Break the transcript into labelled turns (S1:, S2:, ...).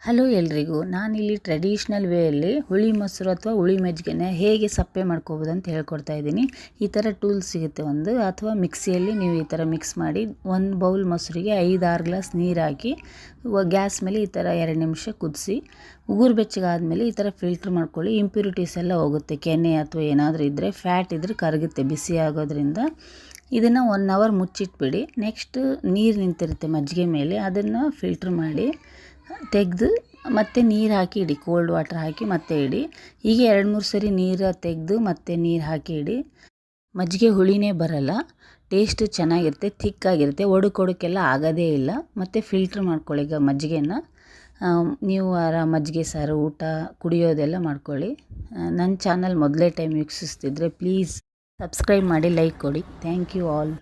S1: Hello ಎಲ್ರಿಗೂ, ನಾನಿಲ್ಲಿ traditional ವೇಯಲ್ಲಿ ಹುಳಿ ಮೊಸರು ಅಥವಾ ಹುಳಿ ಮಜ್ಜಿಗೆನ ಹೇಗೆ ಸಪ್ಪೆ ಮಾಡ್ಕೋಬೋದು ಅಂತ ಹೇಳ್ಕೊಡ್ತಾ ಇದ್ದೀನಿ. ಈ ಥರ ಟೂಲ್ಸ್ ಸಿಗುತ್ತೆ ಒಂದು, ಅಥವಾ ಮಿಕ್ಸಿಯಲ್ಲಿ ನೀವು ಈ ಥರ ಮಿಕ್ಸ್ ಮಾಡಿ 1 ಬೌಲ್ ಮೊಸರಿಗೆ 5-6 ಗ್ಲಾಸ್ ನೀರು ಹಾಕಿ ಗ್ಯಾಸ್ ಮೇಲೆ ಈ ಥರ 2 ನಿಮಿಷ ಕುದಿಸಿ ಉಗುರು ಬೆಚ್ಚಗಾದ್ಮೇಲೆ ಈ ಥರ ಫಿಲ್ಟ್ರ್ ಮಾಡ್ಕೊಳ್ಳಿ. ಇಂಪ್ಯೂರಿಟೀಸ್ ಎಲ್ಲ ಹೋಗುತ್ತೆ, ಕೆನೆ ಅಥವಾ ಏನಾದರೂ ಇದ್ದರೆ, ಫ್ಯಾಟ್ ಇದ್ದರೆ ಕರಗುತ್ತೆ ಬಿಸಿ ಆಗೋದ್ರಿಂದ. ಇದನ್ನು 1 ಅವರ್ ಮುಚ್ಚಿಟ್ಬಿಡಿ. ನೆಕ್ಸ್ಟ್ ನೀರು ನಿಂತಿರುತ್ತೆ ಮಜ್ಜಿಗೆ ಮೇಲೆ, ಅದನ್ನು ಫಿಲ್ಟ್ರ್ ಮಾಡಿ ತೆಗೆದು ಮತ್ತೆ ನೀರು ಹಾಕಿ ಇಡಿ, ಕೋಲ್ಡ್ ವಾಟರ್ ಹಾಕಿ ಮತ್ತೆ ಇಡಿ. ಹೀಗೆ 2-3 ಸರಿ ನೀರು ತೆಗೆದು ಮತ್ತೆ ನೀರು ಹಾಕಿ ಇಡಿ. ಮಜ್ಜಿಗೆ ಹುಳಿನೇ ಬರಲ್ಲ, ಟೇಸ್ಟ್ ಚೆನ್ನಾಗಿರುತ್ತೆ, ಥಿಕ್ಕಾಗಿರುತ್ತೆ, ಒಡಕ್ಕೆಲ್ಲ ಆಗೋದೇ ಇಲ್ಲ. ಮತ್ತು ಫಿಲ್ಟ್ರ್ ಮಾಡ್ಕೊಳ್ಳಿ ಈಗ ಮಜ್ಜಿಗೆನ. ನೀವು ಮಜ್ಜಿಗೆ ಸಾರು ಊಟ ಕುಡಿಯೋದೆಲ್ಲ ಮಾಡ್ಕೊಳ್ಳಿ. ನನ್ನ ಚಾನಲ್ ಮೊದಲೇ ಟೈಮ್ ವೀಕ್ಷಿಸ್ತಿದ್ರೆ ಪ್ಲೀಸ್ ಸಬ್ಸ್ಕ್ರೈಬ್ ಮಾಡಿ, ಲೈಕ್ ಕೊಡಿ. Thank you all.